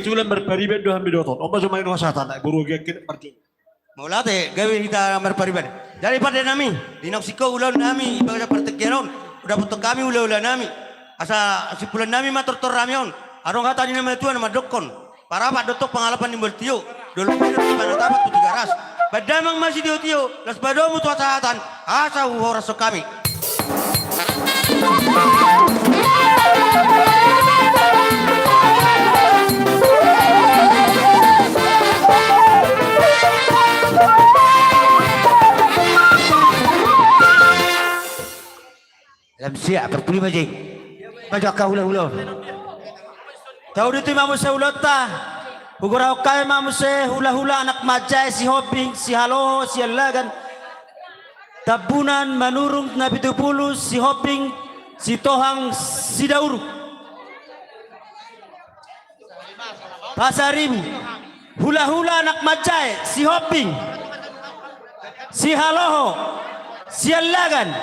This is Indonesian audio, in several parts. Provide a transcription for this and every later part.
kecuali berparibet dohan bidoton. Opa cuma ino satan, guru gekin percuma. Mula te gawe kita berpariban. Daripada nami, dinaksiko ulah nami ibadah pertekeron. Udah putuk kami ulah nami. Asa si pulan nami matur-tur ramion. Arong kata ni nama tuan nama dokon. Para pak dotok pengalaman di bertio. Dulu kita pada tapat putih garas. Badamang masih diotio. Las badomu tua satan. Asa uhoras kami. Lam siap berpuli majik. Majak kau hula-hula. Tahu itu mamu se ulota. Ugura okai mamu se hula-hula anak majai si hoping si halo si alagan. Tabunan manurung na 70 si hoping si tohang si dauruk. Pasaribu. Hula-hula anak majai si hoping si haloho si alagan.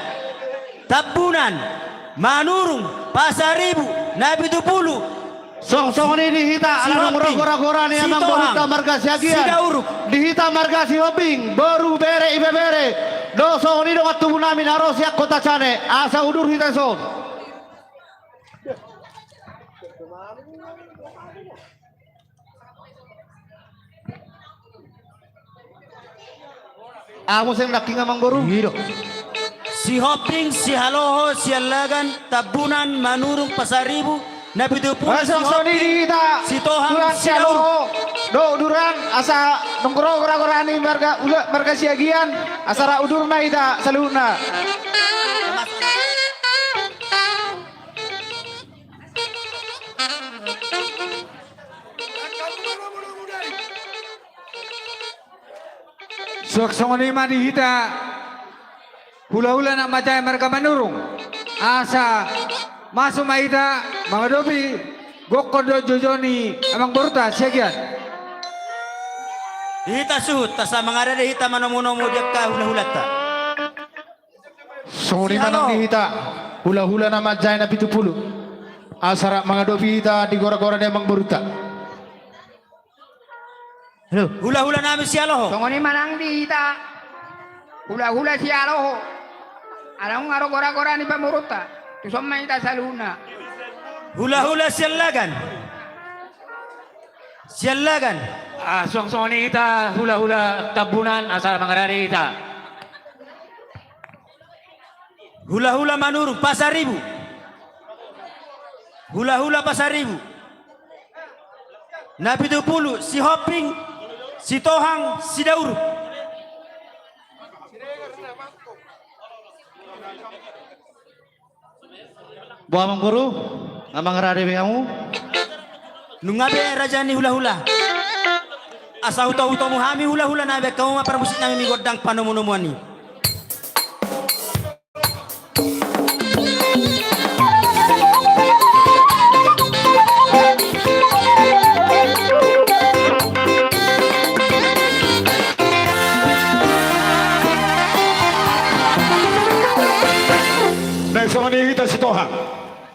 Tabunan, manurung, pasaribu, nabi 70. Song ini dihita ala nomor gora-gora ni amang berita marga siagian. Dihita marga si hoping, baru bere ibe bere. Do song ini dongat tubuh nami naro siak kota cane. Asa udur hita song. Amo sing daking amang boru. Si hoping, si haloho, si alagan, tabunan, manurung, pasaribu, nabi 70, si tohang, si dauruk. Do uduran asa nongkro gora-gora ni marga siagian asara udurna ita saluna. Suaksoni mani hita hula-hula nak macam mereka menurung asa masuk maida mga dobi gokodo jojoni amang burta sekian Hita suhut tasa mangada de hita manomuno dia ka hula-hula ta. Soni manang dihita hula-hula na majay na 70. Asara mga dobi hita di gora-gora ni amang buruta. Hula-hula namin si aloho. Tunggu ni manang dihita hula-hula si aloho. Alam ngaro gora-gora ni pamuruta. Tusomma ita saluna. Hula-hula si alagan. Si alagan. Song ni ita hula-hula tabunan asal mangarari ita. Hula-hula manurung pasaribu. Hula-hula pasaribu. Nabi 70 si hoping, si tohang, si dauruk. Buah amang guru amang rade kamu. Nungabe raja ni hula-hula. Asa huta-huta muhami hula-hula nabe kau ma para musik nami godang panomuno-muani. Songoni hita si tohang.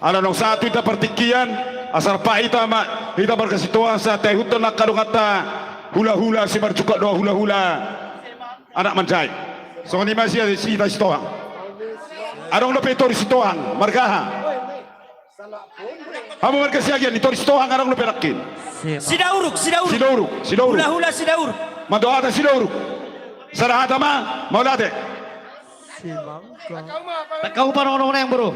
Ala nong satu hita pertikian asal pa hita ma hita berkasituan sa tehuto nak kadungata hula-hula si bercuka doa hula-hula anak manjai. Songoni masih si hita si tohang. Arong lepe tori si tohang margaha. Hamu marga siagian tori si tohang arong lepe rakin. Si dauruk, si dauruk. Si dauruk, si dauruk. Hula-hula si dauruk. Madoata si dauruk. Sarahata ma maulate. Tak kau parang yang bro.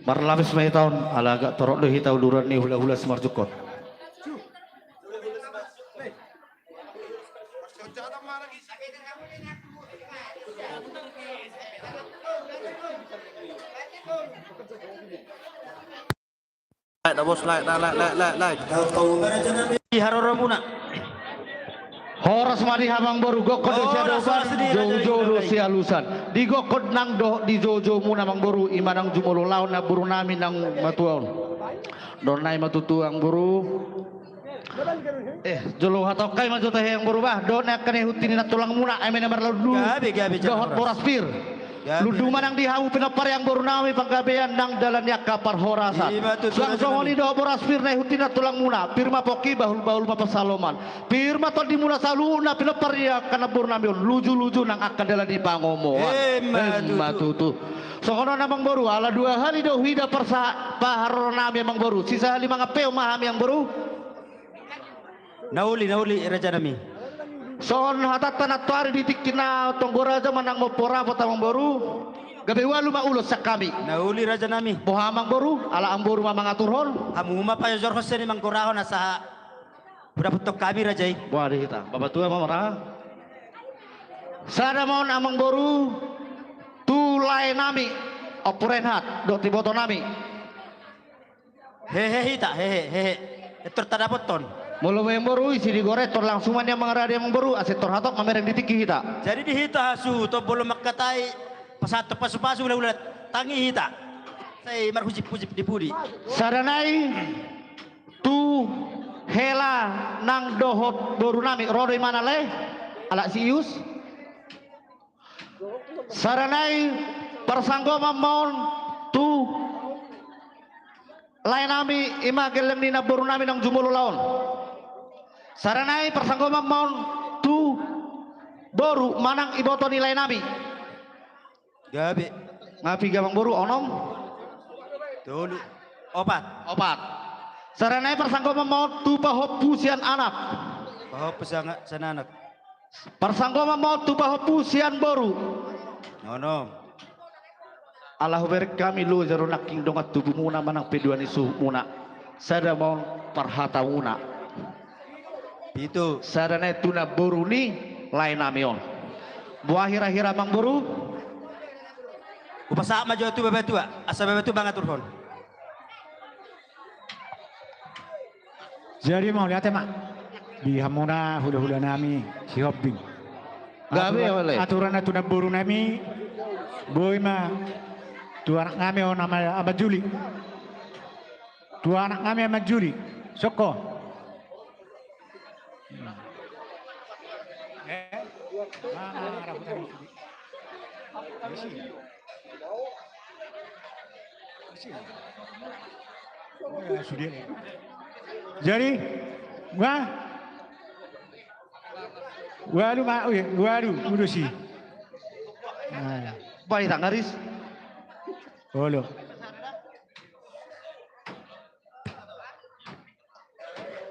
Marlamis may taon alaga torok do hitaw luran ni hula-hula Simarjukot. Haroro muna. Horas mari hamang baru gokod do siya doban jojo do siya lusan. Di gokod nang do di jojo muna mang baru imanang jumululaw na buru namin ng matuon. Donay matutuang buru. Jolo hatau kay majuta yang buru bah. Donay kane hutin na tulang muna ay may namar lalu. Gabi Dohot boraspir. Ludu manang dihawu pinapar yang baru nami panggabean nang dalan yak kapar horasan. Sang songoni do boraspir na hutin na tulang muna. Pirma poki bahul mapasaloman. Pirma tol di muna saluna pinapar ya kana baru nami luju nang akan dalan di pangomoan. Matutu. Sokono namang baru ala 2 hari do hida persa pahar nami mang baru. Sisa 5 ngapeo mahami yang baru. Nauli raja nami. Son hatatan atwari ditikin na tonggora aja manang mo pora potamang baru. Gabi walu maulos sa kami. Nauli raja nami. Bohamang baru ala ang baru mamang aturhon. Amuma pa yung Jorge ni mangkurahon na sa putok kami raja. Wah di kita. Babatua mamara. Sada mon amang baru tulay nami opurenhat do tiboto nami. Hehe. Ito tadapot ton. Mulu yang baru isi digoreng tor langsungan yang mengarah yang baru aset tor hatok mamereng ditiki kita. Jadi di hita hasu to belum makatai pasato pasu ulat tangi hita. Saya marhujip dipudi. Saranai tu hela nang dohot baru nami rodo mana le ala sius. Saranai persanggo mamon tu lain nami imagelem nina baru nami nang jumulu laon. Saranai persanggo mamon tu baru manang iboto nilai nami. Gabi. Ngapi gamang baru onom. Dulu. Opat. Saranai persanggo mamon tu pahop pusian anak. Pahop pesanga sananak. Persanggo mamon tu pahop pusian baru. Nono. Allah berk kami lu jaro naking dongat tubuh muna manang peduan isu muna. Sada mau parhata muna. Itu. Saranai tuna baru ni lain namion. Buah hira-hira mang baru. Upasa maju tu babatua. Asa babatua banget turhon. Jadi mau lihat mak di hamuna hula-hula nami si hobbing. Gabe oleh. Aturan tuna baru nami boy ma tu anak kami nama Abad Juli. Tu anak kami Abad Juli. Soko. Jadi, udah sih. Baik tak ngaris. Halo.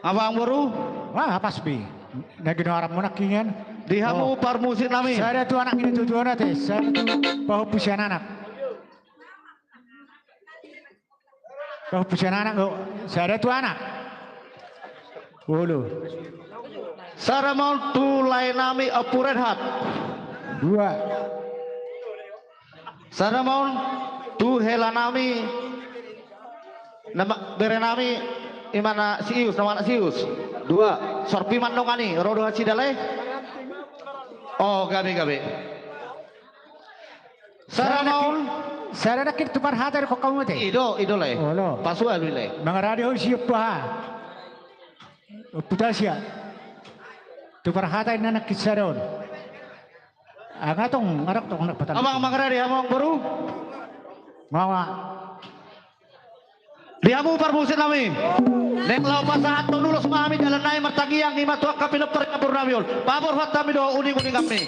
Abang baru. Wah, apa sih? Nagino orang monakingan. Dihamu parmusin nami. Saya tu anak ini tujuan teh. Saya tu bahu pusian anak. Bahu pusian anak. Saya tu anak. Halo. Saramon tu lain nami opurenhat. 2. Saramon tu hela nami nama berenami imana sius nama anak sius. 2 sorpi mandongani rodo hasidale. Oh gabe. Saramon Saya nak kita perhatian kok kamu teh. ido le. Oh lo. Pasua le. Mga radio siapa? Putasya. Tu perhatian anak kisaron. Angatong ngarak tong anak patan. Abang mangrari among baru. Mawa. Dihamu parmusin nami. Neng lau pasahat nulos mami jalan naik mertagiang lima tuak kapil per kapur namiol. Pabor hat kami do uning kami.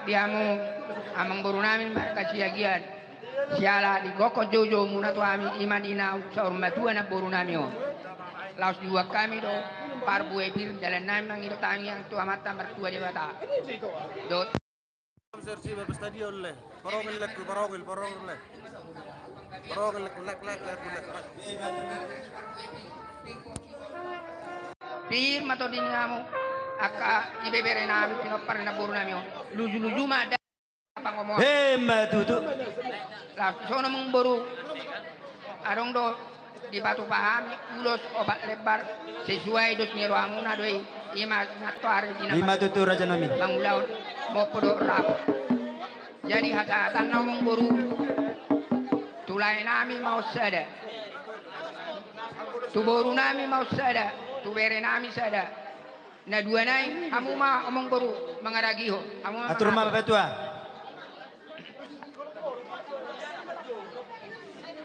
Diamo amang buru namin kasiyagian. Siala di goko jojo muna to ami imanina sa urmatua na buru namin o. Laos dua kami do parbu epir jalan namin nang ito tangi yang tua mata mertua di mata. Do pir mato din nga mo aka ibebere namin pinopar na buru namin o. Luju-luju mada pangomong. Matutu. Lah sono mong buru arong do di batu pahami ulos obat lebar sesuai dos nyero amuna doi ima nato hari dina Matutu Raja Nami. mangulaw mo podo rap jadi hata mong buru tulay nami mau sada tu buru nami mau sada tu bere nami sada na dua nai amu ma omong buru mangaragiho amu Atur rumah betua.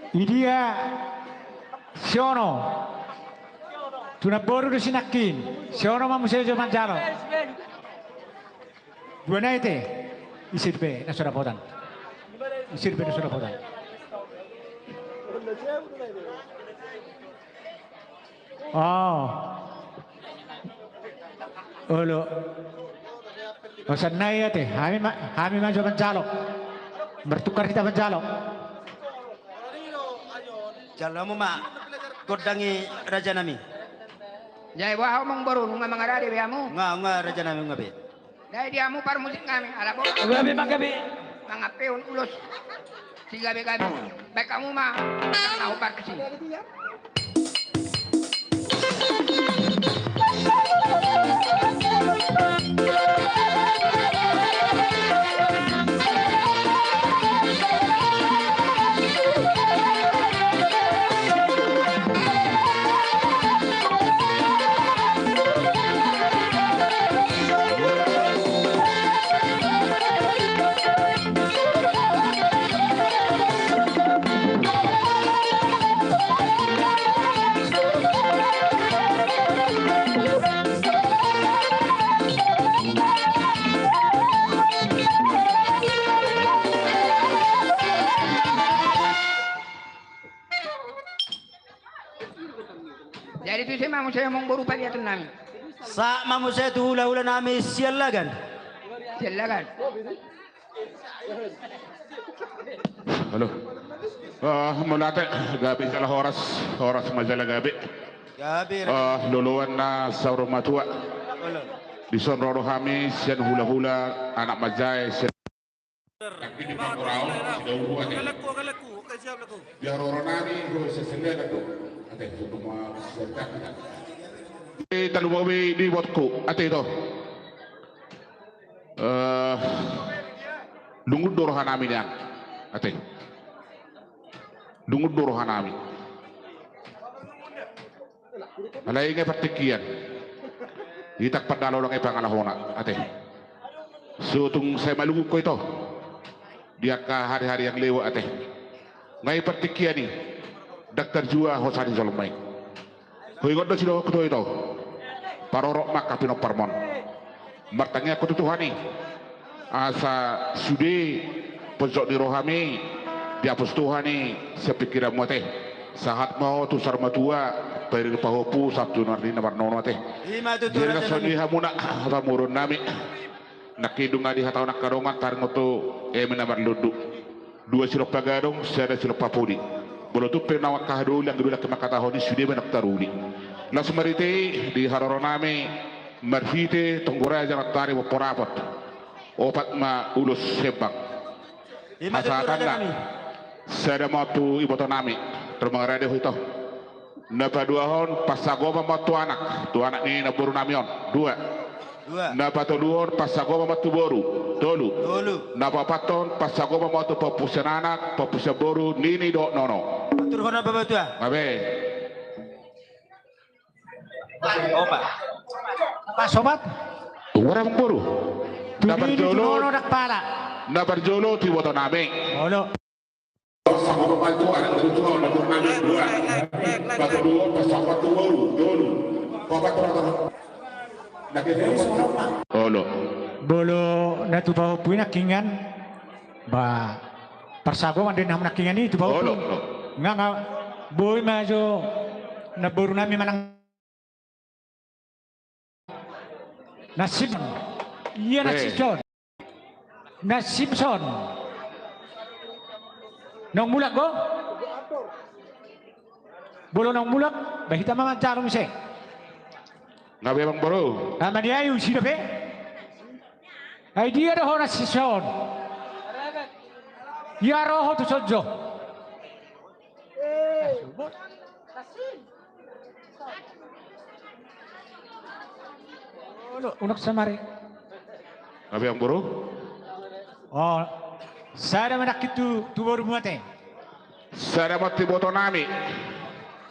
Idia Siono Tuna boru do sinakin Siono mamusejo manjaro Dua naite Isirbe na Surapodan Isirbe na Surapodan Oh Olo Osanay ate Hami manjo manjalo Bertukar kita manjalo Jalan mo ma. Kodangi Raja Nami. jai wah omong buru nga mangarari biamu Nga Raja Nami ngabe. dai diamu par musik kami ala bo Gabi magabi. mga peon ulos si gabi-gabi baik kamu mah na upar kesi jadi tu saya mau baru paliatan nami Sa mamu saya tu hula-hula nami sialagan. silakan Halo. Mulate gabi salah horas majala gabi. Gabi. Luluan na sa rumatua. Olo. Di sonroro kami sian hula-hula anak majai sian. Biar orang nani gue sesendiri tu. Ate semua serta. Talumawi di botku. Ate itu. Lungud dorohan amin yang. Ate. Lungud dorohan amin. Alay nga patikian. Itak padalo lang ipangalahona. Ate. So tung saya malungod ko ito. Dia ka hari-hari yang lewat ate. Ngay patikian ni. Dr. Jua Hosani Zolomay. Huingot do sino ko ito. Parorok maka pinoparmon. Martanya ko tutuhani. Asa sudi pojok di rohami diapus Tuhani sepikiran mo teh. Sahat mau tu sarmatua peri pahopu sabtu nardi namar nono teh. Ima tutu Jadi Raja soni Nami. hamuna hamurun nami. Nakidung ngadi hatau nakarongan taringo tu menabar ludu. Dua silop pagadong sada silop papudi. Bolo tu penawak kahadu yang gedula kemakatahoni sudah benak taruli. Langsung marite di haroro nami marfite tunggura jangan tari waporapot. Opat ma ulus sebang. Ima tutu Raja Nami. Sada matu iboto nami termengarade itu. Napa dua hon pasagoma matu anak. Tu anak ni naburu namion. Dua. Napa tu dua pasagoma matu boru. Tolu. Napa paton pasagoma matu papusan anak, papusan boru nini do nono. Atur hona babatua. Abe. Opa. Pak sobat Orang boru. Napa Tudini jolo. tunono nak pala Napa jolo ti boto nami. Olo pasang orang itu ada ketua ada turnamen dua. Batu dua pasang batu baru dulu. Bapak turun. Nak Olo. Bolo na tu bau puina kingan ba persago ande nam nakingan ni tu bau Olo. nga boy majo na boru nami manang nasib iya na Simpson nong mulak go bolo nong mulak bahita mama jarum se Ngabe bang bro. amani ayu sida be idea dah orang Simpson ya roho tu sojo unak samari Ngabe bang bro. oh saya dah menak itu tu baru muate Saya mati boto nami.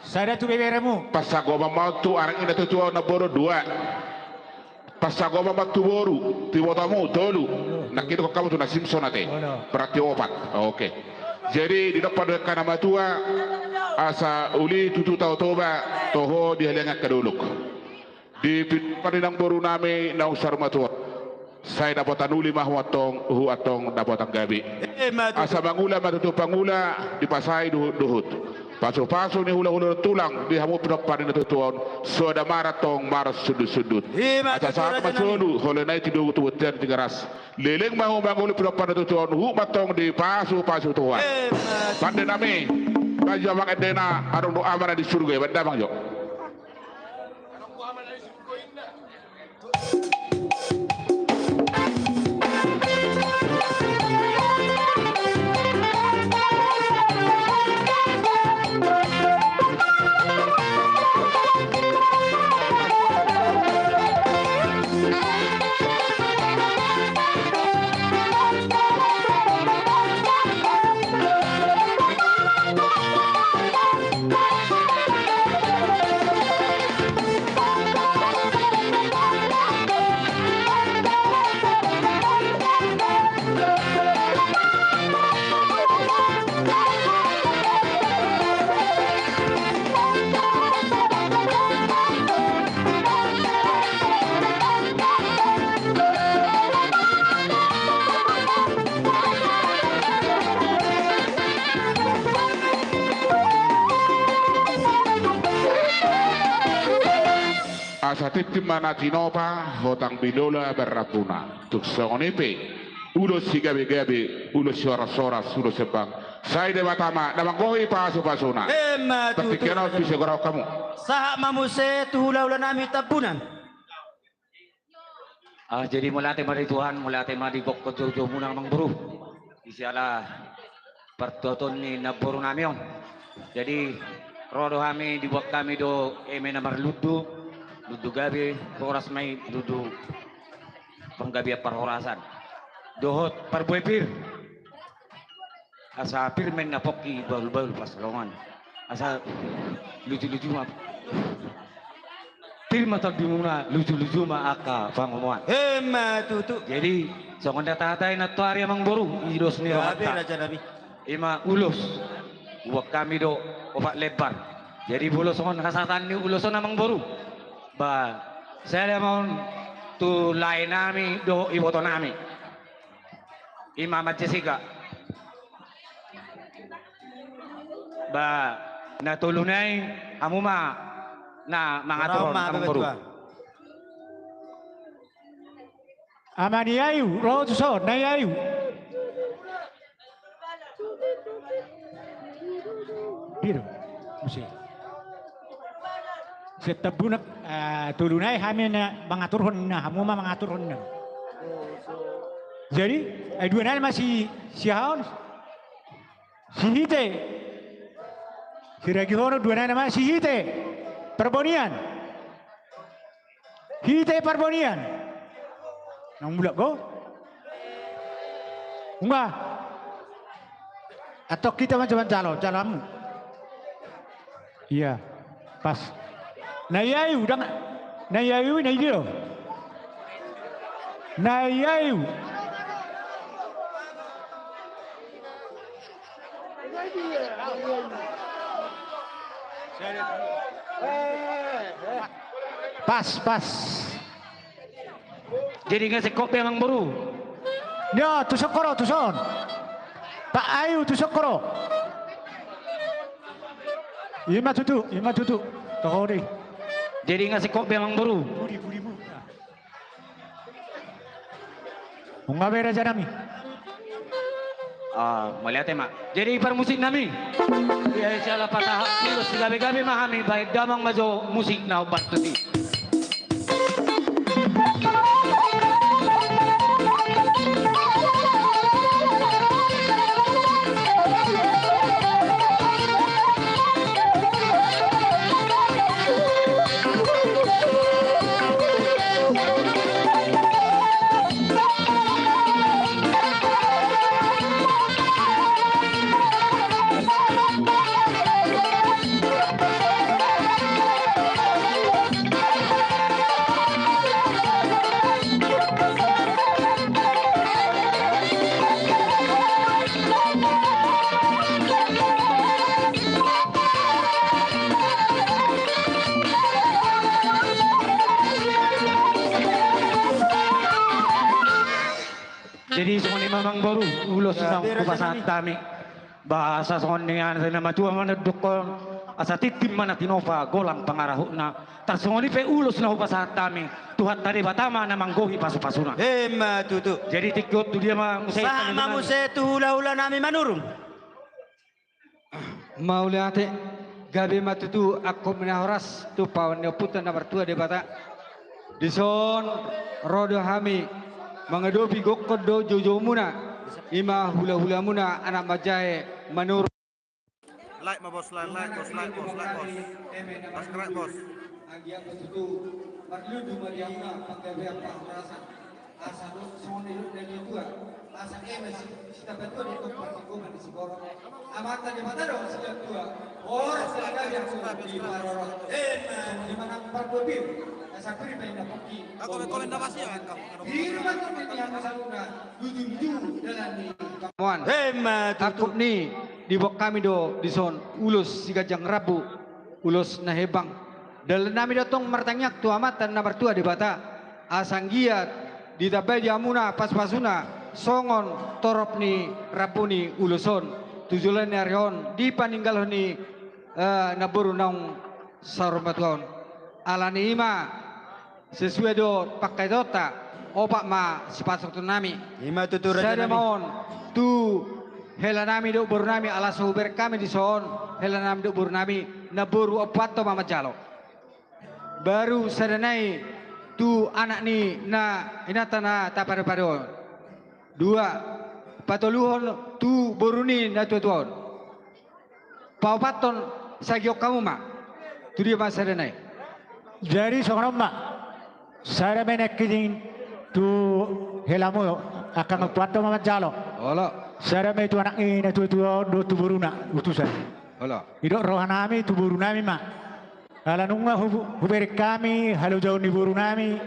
saya dah tu beberemu Pasago mau tu orang ini tu na boro dua. Pasago mau tu boru ti botamu dulu. Nak itu kamu tu na Simpson ate. Berarti opat. Oke. Jadi di depan dekat nama tua asa uli tutu tau toba toho dihalangak kaduluk. Di padinang boru nami na usar matua. Saya dapat uli mahwatong huatong dapat gabi. Asa mangula matutu pangula dipasai duhut. Pasu-pasu ni hula-hula tulang di hamu pedapan ni tutuan. So ada maratong maras sudut-sudut. Asa saat masulu hole nai tidur tuwetian tiga ras. Leleng mahu manguli pedapan ni tutuan hu matong di pasu-pasu tuan. Pandai nami baju mak edena arung doa mana di surga benda bang jo. Asa titim mana tinopa hotang bidola berrapuna tuk sonipe ulo sigabe-gabe ulo soras-soras ulo sebang saya de matama damang gohi pasu-pasuna tapi kenal bisa gorau kamu Sahak mamuse tu hula-hula nami tabunan. Jadi mula tema dari Tuhan, mula tema di bok jojo munang mang buru. Isialah pertoton ni naburu namion. Jadi rodo kami dibuat kami do eme namar ludu gabi horas mai dudu penggabi perhorasan. Dohot parbuepir. Asa pir men napoki baul-baul pas longan. Asa lucu-lucu mah. Pir mata bimuna lucu-lucu mah aka pangomuan. Tutu. Jadi songon data-datai na tuari amang boru idos ni Raja Nabi. Ima ulus. Uwak kami do opak lebar. Jadi bulo songon kasatan ni uloson amang boru. Ba saya mau tu lain nami do iboto nami. Ima Jessica. Ba natulunay amuma na mga turon amang boru. amani ayu roho tu so nai ayu biru musi setabunak tulunai kami na mengatur honna hamu mah mengatur honna jadi dua nal masih siaon si hite si ragi hono dua nal masih hite perbonian hite perbonian nang mulak go enggak atau kita macam calon iya pas nayayu udah nayayu nayayu nayayu Pas. Jadi nga si Kopi Amang Buru. Yo, tusok koro, tuson. Pak Ayu tusok koro. Ima tutu. Tohori. Jadi nga si Kopi Amang Buru. Unga bera janami. Malihat mak. Jadi par musik nami. Ya siala patah tulus gabi-gabi mahami baik damang majo musik na ubat tuti. Jadi soalnya memang baru ulos ng kupasan tami. Bahasa soalnya sa nama tua mana dukon asa titim mana tinova golang pangaraho na. Tarsongoni pe ulos na kupasan tami. Tuhat tadi batama na manggohi pasu-pasuna. Tutu. Jadi tikot tu dia mah musay. Sama musay tu hula-hula namin manurung. Mauliate gabi matutu aku menahoras tu pawan putan na bertua de bata. Dison rodo hami mengadopi gokod do jojo muna ima hula-hula muna anak majae manur Like ma bos, like bos. Subscribe bos. agian betutu marludu mariamna paggabi ang pangurasan asa do sone dari tua asa emes sita betul itu partikuman di sigoro amata di mata dong sila tua sila gabi ang di maroro di mana parkopir asa kuri pa ina poki Komen na ba siya? di rumah tu yang masaluna ludu dalam ni kamuan akop ni di bok kami do di son ulus si gajang rabu ulus na hebang dalam nami datong martanyak tu amatan na bertua di bata asanggiat di tabay di amuna pas-pasuna songon torop ni rapuni uluson tujulan ni arion di paninggal ni naburu naung sarumatuan alani ima sesuai do pakai dota opak ma sepasok tu nami Ima tutu raja saya nami. mohon tu hela nami do buru nami ala suber kami di son hela nami do buru nami naburu opato mama jalo baru sadanai tu anak ni na inatana tapare-pare dua patoluhon tu buru ni na tuan paupaton sagiok kamu ma tu dia mas sadanai Jadi seorang mak, saya menekin tu helamu akan membuat mama jalo. ola Saya itu anak ini tu do tu buruna utusan. ola Idok rohanami tu burunami mak. Ala nungma huberi kami halu jauh ni burunami.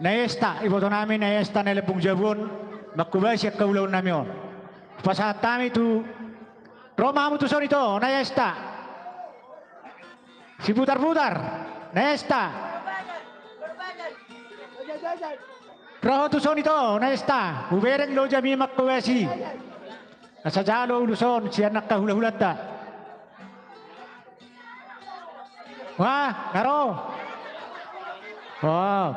Naesta iboto nami naesta nelepung jabun makubasi kaulau nami on. Pasatami tu Roma mutuson itu naesta. Si putar-putar. Nesta. Roho tuson ito, nesta. Ubereng lo jami makwesi. Nasa jalo uluson, siya nakahula-hulat ta. Wah, naro. Wow.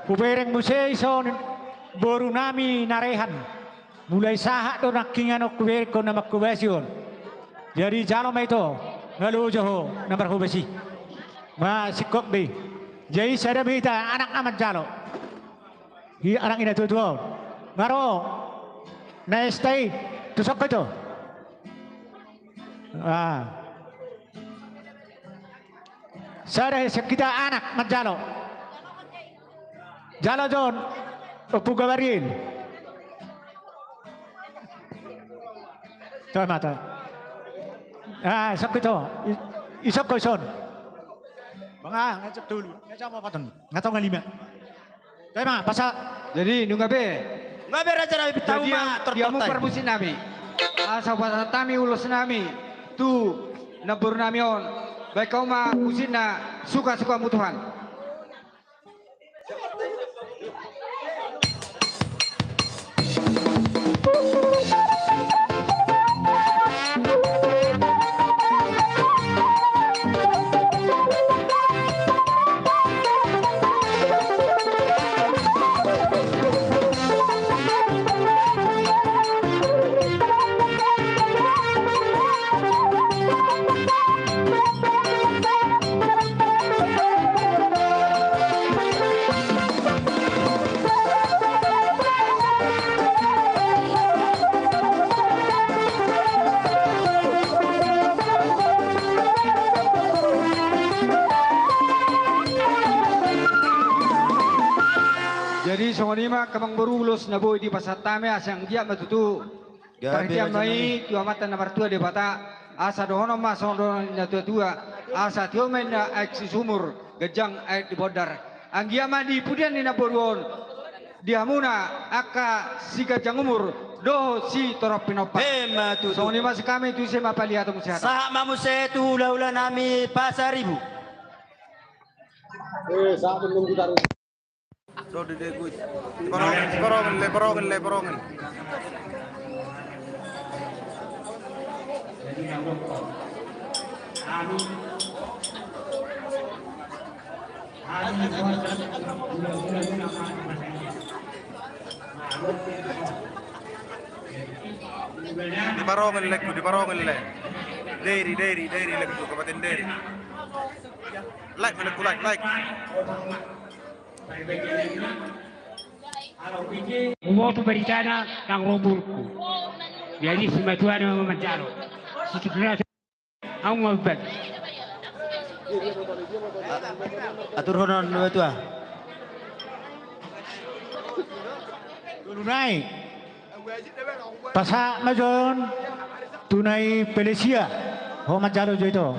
Ubereng musay son, boru nami narehan. Mulai sahat to nakingan o kubereng ko na makwesi on. Jadi jalo ma ito, ngalo joho, nambar hubasi. Ma si Kokbe. Jadi saya berita anak amat jalo. Hi anak ini tu. Ngaro. Nestai. Tusok ko ito. Saya kita anak mat jalo. Jalo John. Upu gawarin. Coba mata. Sok ito. Isok ko son. Bang, ngecek dulu. Ngecek apa patun? Nggak tahu ngalima. Tema, pasal. jadi nungabe Ngabe raja nami tahu ma dia mu tortortai. permusin nami asa pasatami ulus nami tu nabur nami on baik kau mah usina suka-suka mutuhan. Jadi songonima kamang berulos na boy di pasatame asang dia matutu. Perhatian mai tua mata nomor 2 di bata asa dohono mas dohono na tua asa tio men na eksi sumur gejang air di bodar. Anggia mandi pudian ni na boruon. Diamuna aka si gajang umur do si torop pinopa. Matutu. Songonima si kami tu se mapali atong sehat. Saha mamuse tu hula-hula nami pasaribu. Do de kuit. Porongan. Di parongan le. Dairy lekku kabupaten Dairy. Like menekku like. Mau berencana kang roburku. Jadi semua tuan yang mencari. Setelah aku mau balik. Atur honon dua tua. Dulu naik. Pasak majon tunai Pelesia. Ho majalo jo itu.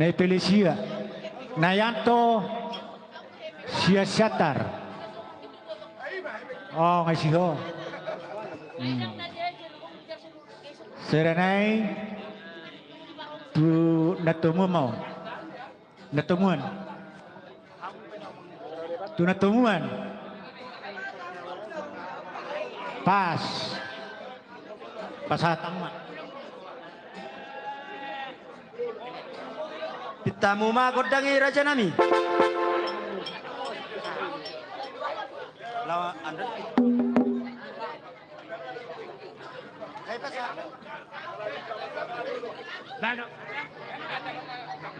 Nai Pelesia. Nayanto Siasatar. Oh ngasih ho. Serenai tu natumuan. Tu natumuan. Pas hataman. Pitamu mah godangi raja nami. Lawa anda.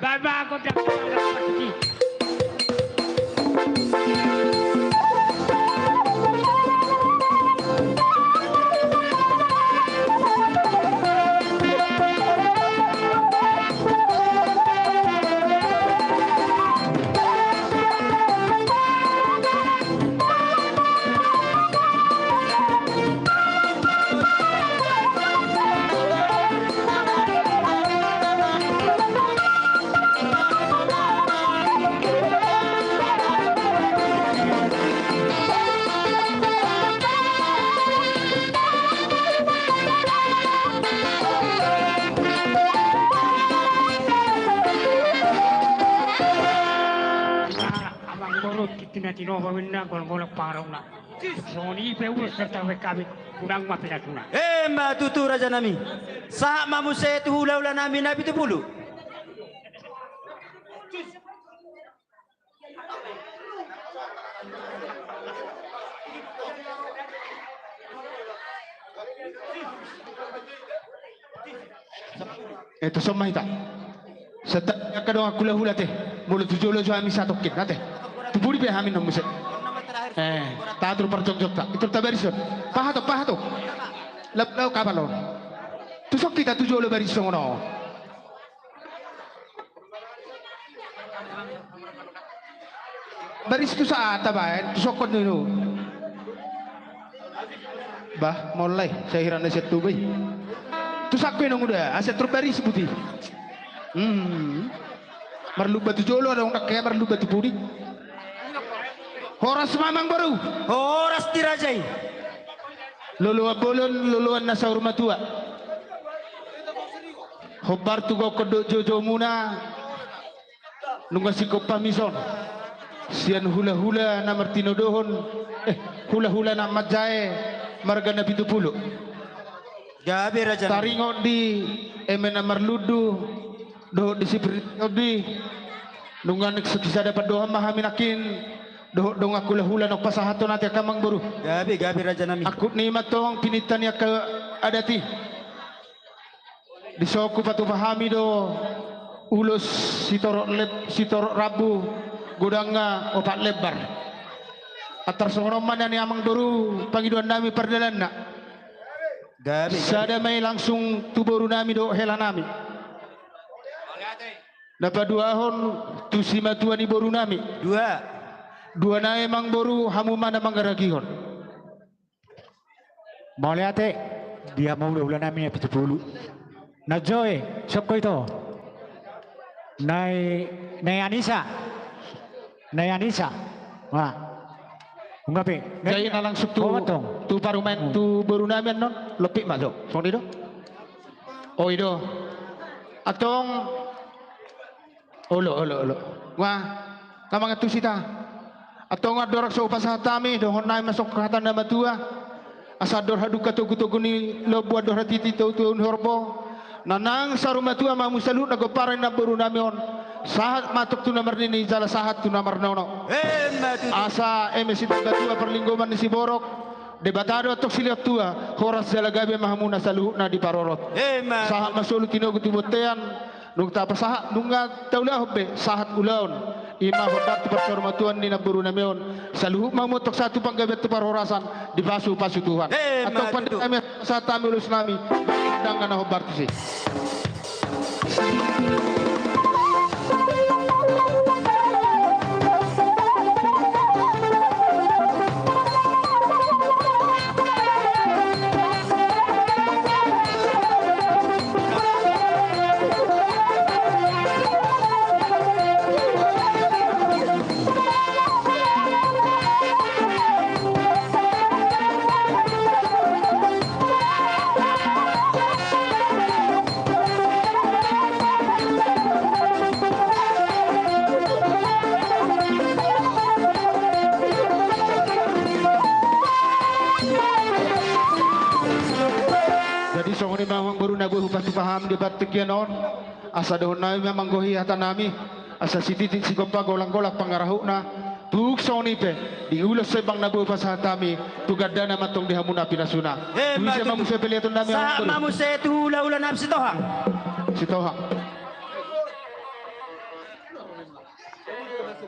Baba aku dah pergi. Tino pamina golak parong na. Soni peu serta kami kurang mapinatuna. Matutu raja nami. Saha mamuse tu hula-hula nami nabi tu pulu. Itu semua itu. Setiap kadang aku hula teh, mulut tujuh lo jual misa tokin, nate. Tuburi be hamin namuset. Tadur perjok-jok tak. Itu tabarison. Pahato. Lau kabalon. Tusok kita tujuh lo barison no. Baris tu saat tabain, tusok kon dulu. Bah, mulai saya kira nasi tubai. Tusak ko nung udah, aset terbaris putih. Marlu batu jolo ada orang kaya marlu batu puri. Horas mamang baru. Horas dirajai. Luluan bolon, luluan nasa rumah tua. Hobar tu go kodok jojo muna. Nunga sikop pamison. Sian hula-hula na Martino dohon. Hula-hula na Majae. Marga na 70. Gabi Raja Nami. Taringon di emena marludu. Doho di sipirito di. Nunga nagsakisa dapat doha mahaminakin. Doho dong aku hula nok pasahato nati akamang buru. Gabi Raja Nami. Aku ni matong pinitan ya ke adati. Disoku patu pahami do ulus sitorok rabu gudangnya opat lebar. Atar soroman ni amang doru pangiduan nami perdalan na. Gabi. Sada may langsung tuboru nami do hela nami. Dapat 2 hon tu sima tua ni boru nami. 2 na emang boru hamu mana mangaragihon. Mau lihat dia mau ulah namin ya 70. Na Joy, siap ko ito. Nay Anissa. Wah. Ungapi. Gaya na langsung tu parumen tu boru nami non lepik masuk. Song di do. Oh ido. Atong olo. Wah. Kamang atu sita. Atong adorak so pasatami dohon nay masuk kahatan nama tua. Asador haduka tugu ni lobu ador titi tu horbo. Nanang saruma tua mamu salut nagoparan na boru namion. Sahat matuk tu namar nini jala sahat tu namar nono. Asa emesi tua perlinggoman ni si borok. Debatado tok siliat tua. Horas jala gabe mahamuna saluh na di parorot. Sahat masulu tinogu tubotean. Nung tapa sahat nunga taulah hobbe sahat ulaon. Ima hodat persorma tuan ni na boru namion. Saluh mamutok satu panggabet tu parorasan di pasu Tuhan. Atau pada kami saat kami ulus nami. Dengan hobar tu sih. Jadi songoni memang baru nabu pasti paham debat tekianon. Asa dohon nami memang gohi hata nami. Asa si titik si gopa golang-golak pangarahuk na. Tuk songoni pe diulas sebang nabu pas hatami. Tugadana matong dihamuna pinasuna. Bisa mamu saya pelihatun nami. Sa mamu saya tu hula-hula nami si Tohang. Si Tohang.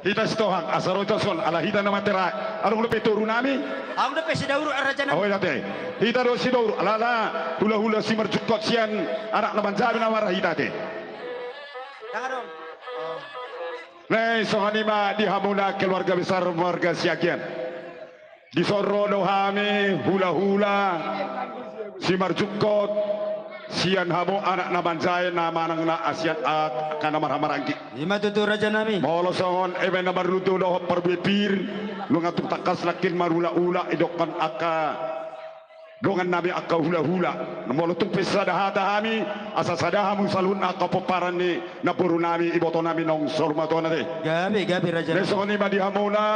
Hita sitohang asaro ito son ala hita na matera arong lupi turu nami. Aku dah pesi dauru Raja Nami. Ahoy dati. Hita do si doro ala hula si merjukot sian anak na banjabi na warah hita te. Jangan dong. Nei sohanima dihamuna keluarga besar warga Siagian. Di Sorono hami hula si merjukot sian hamu anak na banjay na manang na asiat at kanamar hamarangki. Lima tutu Raja Nami. Molo songon ebe na maruto do perbepir lungatuk takas lakin marula-ula idokan aka dongan nabi aka hula-hula molo tung pesada hata hami asa sadahamu salun aka poparan ni napuru nami iboto nami nong sormatona de Gabi Raja Nami. lesoni madi hamuna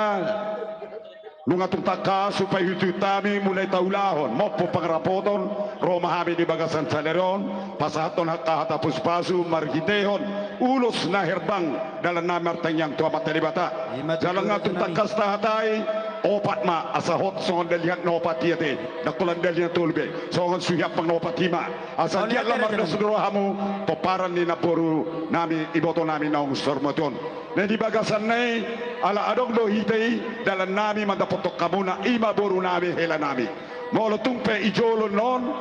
lungatung taka supaya itu tami mulai taulahon mopo pangrapoton roma hami di bagasan saleron pasaton hata puspasu margitehon ulus na herbang dalam namar tanyang tua materi bata jalan ngatung takas tahatai opat ma asa hot songon dalihat no opat tiate dakulan dalihat tulbe songon suyap pang no opat hima asa dia lamar da sudoro hamu poparan ni naporu nami iboto nami naung sormoton na di bagasan nay ala adong do hitay dalam nami mandapotok kamuna ima boru nami hela nami molo tumpe ijolo non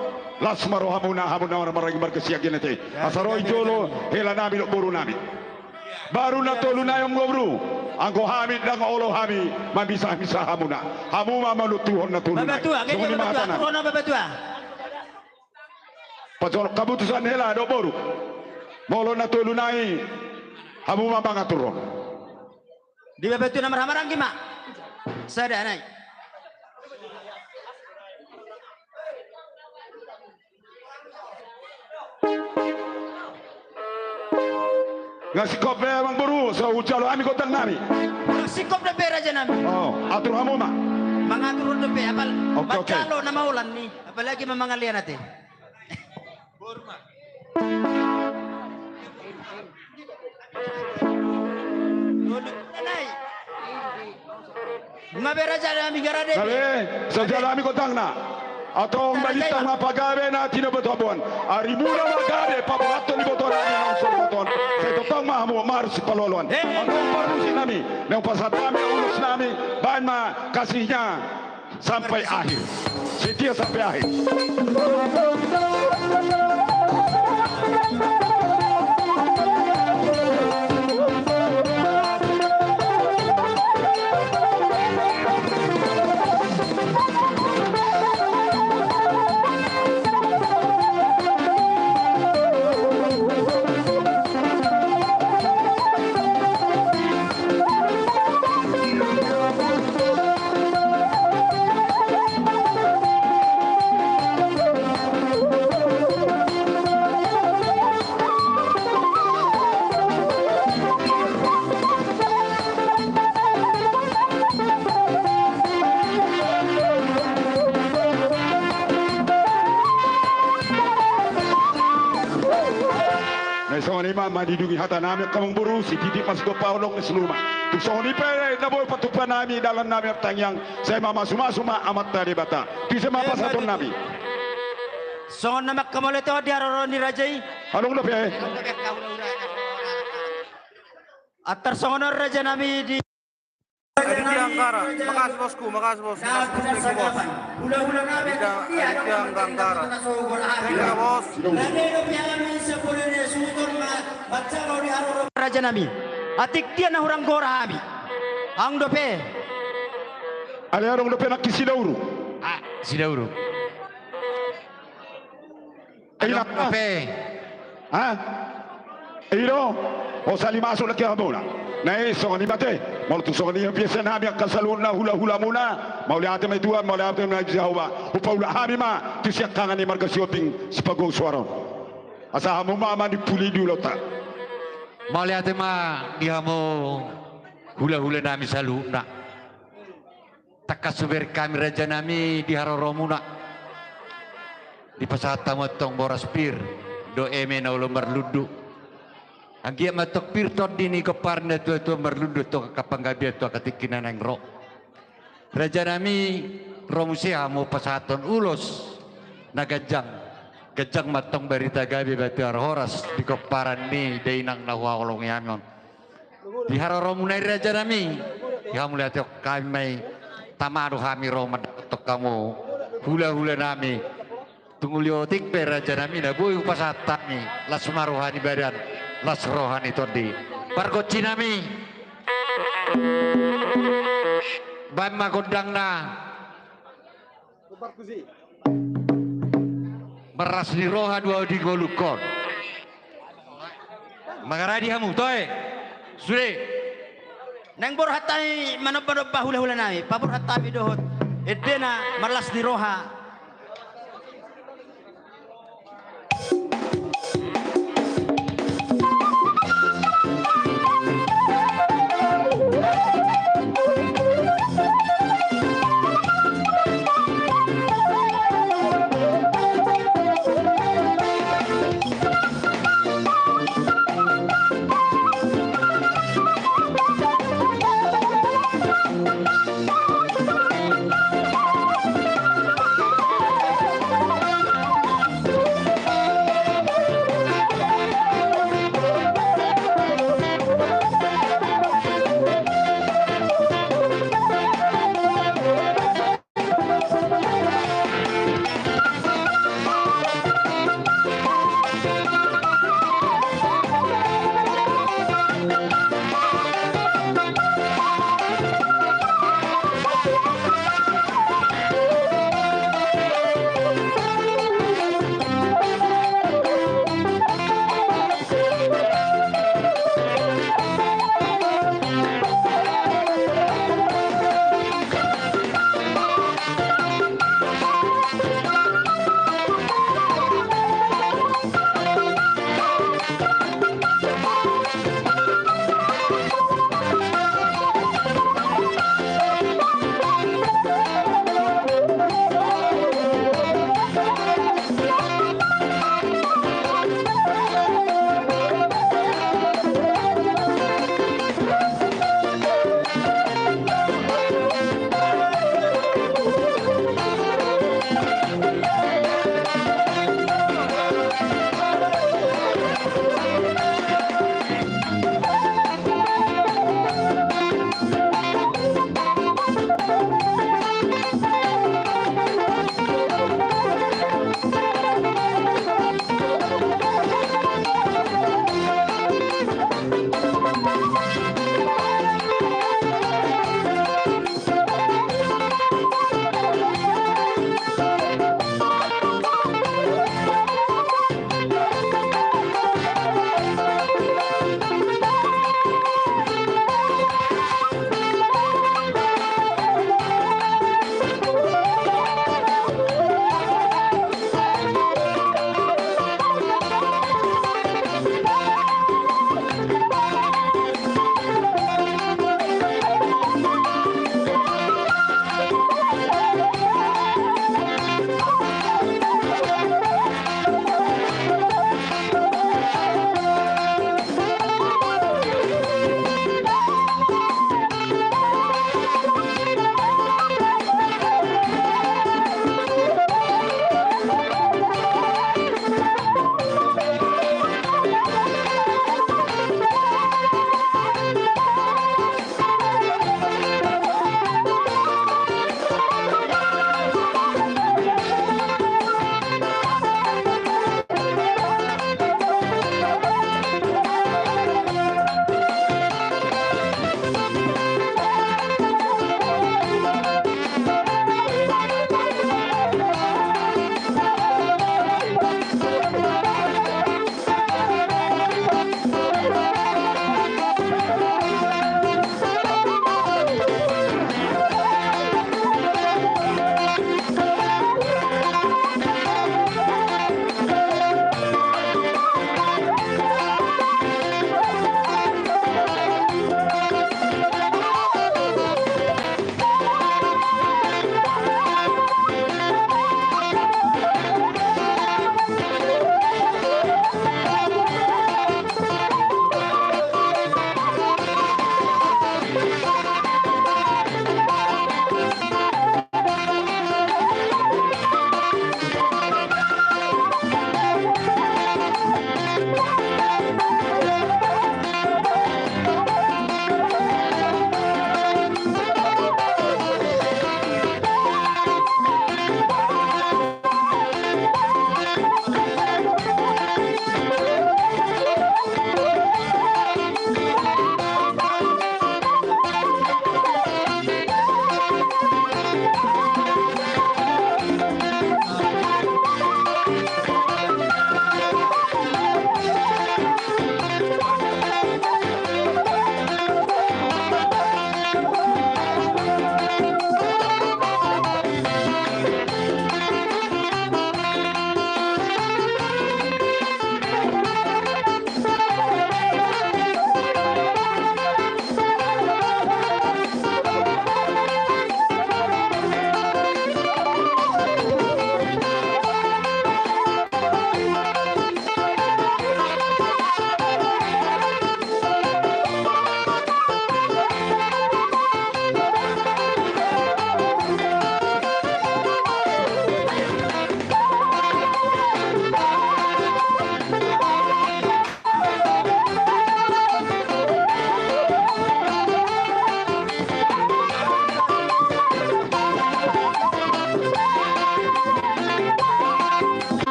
lasmaro hamuna marang markasiagin ite asaro ijolo hela nami lo boru nami baru na tolu na yung gobru angko hamid na olo hami mabisa hamuna hamu mamalutuhon na tulu na Babatua, ganyan babatua. Turono babatua. pajol kabutusan hela do boru molo na tolu nai hamu mamangaturun Di babatua na marhamarang gima. Sada nai. Ngasih kop memang buru, so ujalo ami kotang nami. Sikop na pera dyan namin. Oh, atur hamo ma. Mga turun na pera. Okay, okay. Magkalo na maulan ni. Apalagi mamangalian natin. Anay. Mabera dyan namin garade. Nabi, so jalo ami kotang na. Atong balita nga pagawe na tinabotobon. Ari mula magade paborato ni botoran ni langsor boton. Sa totoo mahamo marus palolon. Ang parusin nami, nang pasadami ang ulos nami, bahan ma kasihnya sampai akhir. Setia sampai akhir. Soni ma madidungi hata nami kamang buru si titi pas do paulong seluma. Tu soni pe na boy patupan nami dalam nami tangyang saya mama suma amat tadi bata. Tu sama pas atong nami. So na magkamulit ako di araw ni Rajay. Anong lo pe? At tersonor Raja nami di Aditya Anggara. Makasih bosku, makasih bos. Makasih bos. Aditya Anggara. Iya bos. Raja nami. Atik dia na hurang gora kami. Ang dope. Ali arong lo pe nak kisidauru. Ah, sidauro. Ila Dope. ha? Iro o sali masuk lagi abola. Nai soni bate. Mau tu soni yang biasa nami akan salun na hula muna. Mau lihat mai tuan, mau lihat mai jawa. Upaula hami ma tu siak kangan ni marga sioping sepago suara. Asa hamu ma di puli dulu tak. Malihat ma dia mau hula nami salu nak takasuber kami raja nami di haroromuna di pasata motong boras pir do eme na ulo merludu anggia matok pir tot dini keparna tu merludu to kapanggabi to katikinan ang ro raja nami romusia mau pasaton ulos nagajang gajang matong berita gabi batu horas di koparan ni dainang nawa olong yangon di haroromunai raja nami ya melihat kami mai tamaru kami roma tok kamu hula nami tunggu liotik pe raja nami na boy pasatani las maruhani badan las rohani tondi bargoci nami bamma godang na meras di roha dua di golukon mengaradi hamu toy sudah Nang borhatay manobanob pa hula-hula nami. Paborhatami dohot. Edena marlas di roha.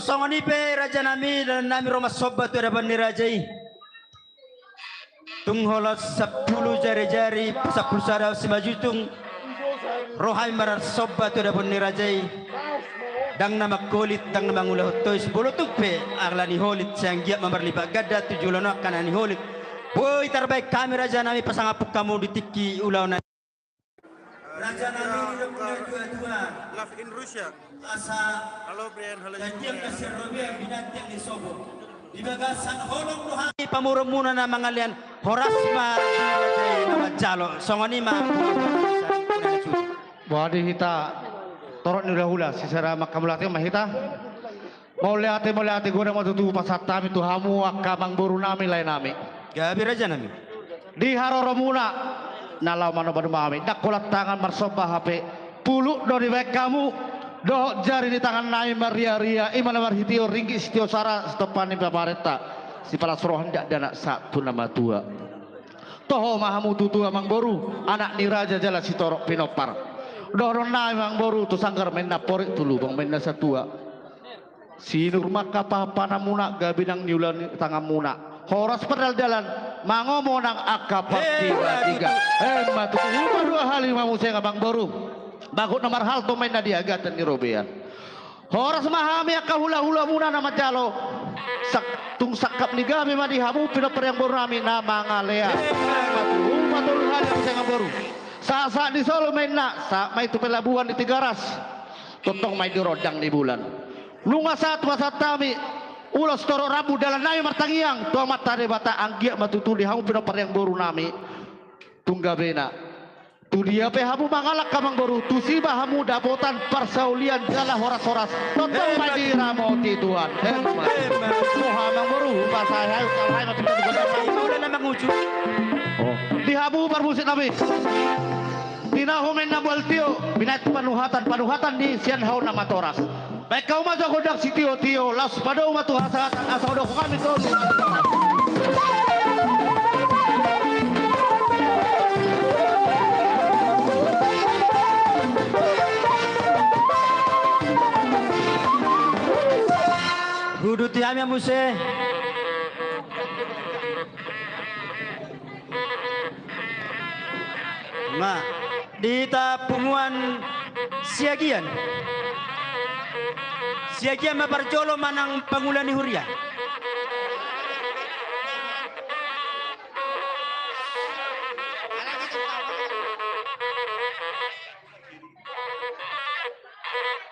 songan ipe raja nami dan nami Roma sobat tu ada ni rajai. Tung holat 10 jari-jari 10 sada simajutung. Rohai marar sobat tu ada ni rajai. Dang nama kolit dang nama ngulah toy 10 tupe aglani holit sang giat mamarlipa gada 7 lono kana ni holit. Boy terbaik kami raja nami pasang apuk kamu ditiki ulau na. Raja nami punya dua-dua. Love in Russia. Asa Halo Brian, halo Janjian Julia. kasih Robert binatang di Sobo. Di bagasan holong rohani pamurumuna na mga lian horas ma nama jalo songoni ma. Wadi hita torok ni hula sisara makamulati mahita. Mau lihat guna mau tutu pasat kami tu hamu akamang buru nami lain nami. Gabi raja nami. Di haroromuna nalau mana badu mami. Dak kolat tangan marsoba HP. Puluk do di baik kamu. Do jari di tangan nai maria-ria imana marhitio ringgi sitio sara stopani papareta si pala sorohan dak dana satu nama tua toho mahamu tutu amang boru anak ni raja jala si torok pinopar doron nai amang boru tu sanggar menna porik tulu bang menna satua si nur maka papa namuna gabinang niulan tangan muna horas pedal jalan mangomo nang akapat tiga matu dua hal lima museng abang boru bagut nomor hal to main dia agatan ni Robean. Horas mahami ka hula-hula muna na majalo. Tung sakap ni gabi madi hamu pinaper yang baru nami na mga lea. Matul hal yang saya baru. Sa di Solo main na sa may tu pelabuhan di Tigaras. Totong may di rodang di bulan. Lunga saat wasat kami ulos toro rabu dalam nami martangiang. Tua mata de bata anggia matutuli hamu pinaper yang baru nami. Tunggabena. Tu dia pe hamu mangalak kamang baru tu siba hamu dapotan persaulian jala horas-horas totong madira mau tituan hamang baru pasai kalai mati Udah nama ngucu. di hamu permusit nabi dinahomen nabal tio binat panuhatan di sian hau nama toras baik kau maju kodak si tio las pada umat tu hasatan asal dok kami tolu. Gudut yami muse. Ma, di tapunguan siagian. Siagian maparjolo manang pangulani huria.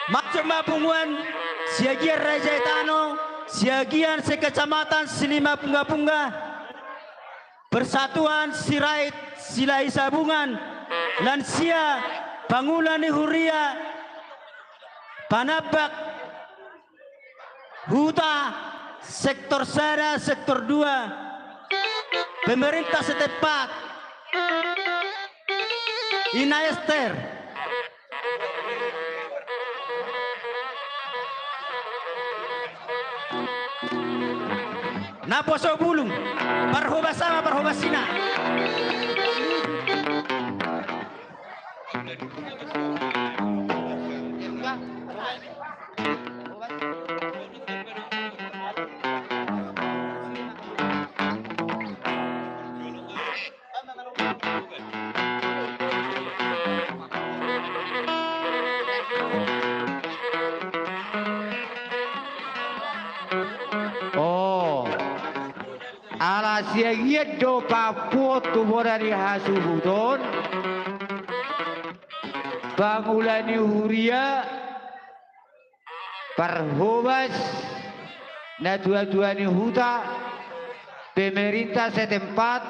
Maksud mapunguan siagian Raja Etano, siagian sekecamatan selima punga-punga, persatuan sirait silai sabungan, lansia pangulani huria, panabak, huta, sektor sada, sektor 2, pemerintah setempat, Ina Ester. Naposo bulung, parhoba sama parhoba sina. Siagiat do Papua tu borari hasubudon Bangulani huria Parhobas na dua-dua ni huta pemerintah setempat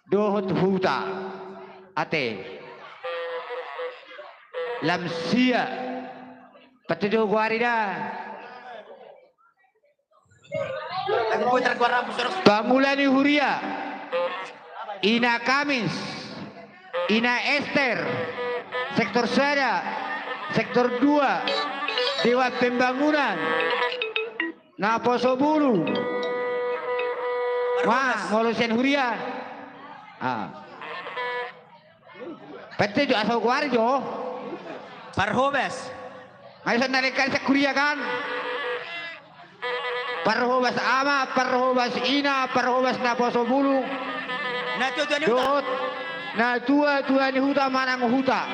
dohot huta ate lamsia patudo guarida Bangulani huria Ina Kamis Ina Ester sektor sada sektor 2 Dewan Pembangunan Naposo Bulu Wah Molusian huria Pete jo asal guari jo Parhobes Ngayon nalikan sa Korea kan. Parhubas ama, parhubas ina, parhubas na poso bulu. Nacho tuan huta. Dot na tua ni huta manang huta.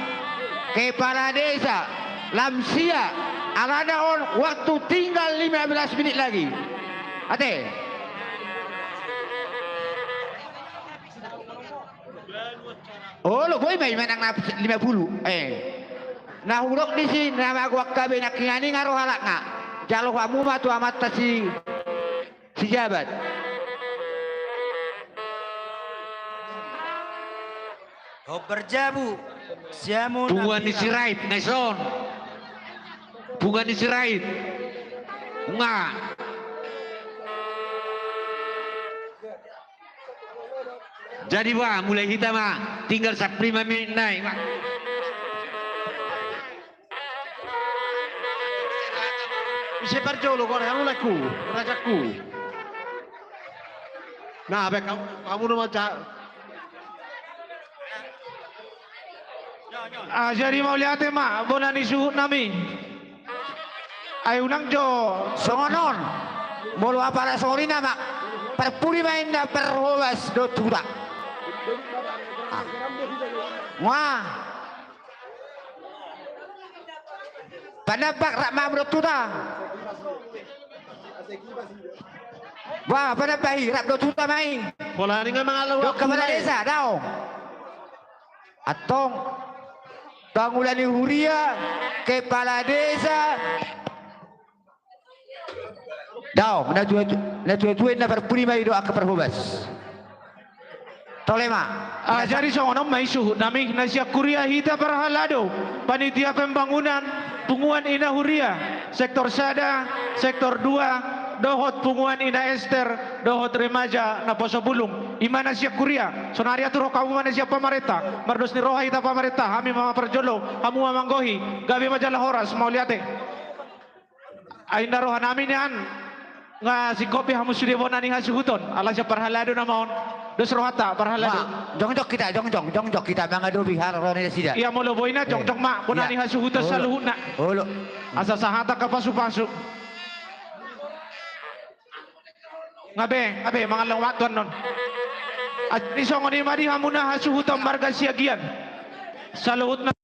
Kepala desa Lamsia Alanaon waktu tinggal 15 menit lagi. Ate. Oh, lo boy may manang 50. Nahurok di sini nama gua kabe nak ngani ngaruh halak nga. Jalo kamu mah tu amat si jabat. Oh berjabu. Siamu Bunga ni sirait, Naison. Bunga ni sirait. Bunga. Jadi wah mulai kita mah tinggal 5 menit naik. Wah. Bisa perjolo kau yang laku, rajaku. Nah, baik kamu nama cak. Jadi mau lihat mak, bonan isu nami. Ayo nang jo. Songonon. Mulu apa lah sorry nama. Perpuri main dah perhubas do tura. Wah. Panabak rak mamrut tura. Wah, panabahi rak do tura main. Bola ni memang ala Do kepada desa daong. Atong Bangulani Huria kepala desa daong na tuan na perpuri mai do ak perhubas. Tolema. Jadi soalnya may suhud nami nasya Korea hita perhalado panitia pembangunan punguan ina Huria sektor Sada sektor 2 dohot punguan ina Ester dohot remaja na Poso Bulung imana siya Korea sonaria turo kamu mana siya pamareta mardos ni roha hita pamareta kami mama perjolo kamu mamanggohi gabi majalah horas mau liate ay narohan namin yan nga si kopi hamus sudah bona ni hasuhuton ala siya parhalado na maon dos rohata parhalado Jongjok kita mga do bihar ro ni sida. iya mo loboy na jong ma bona ni hasuhuton sa luhut na Olo. asa sahata ka pasu-pasu ngabe mga lawatan nun at isong ni mari hamuna hasuhuton marga siagian sa luhut na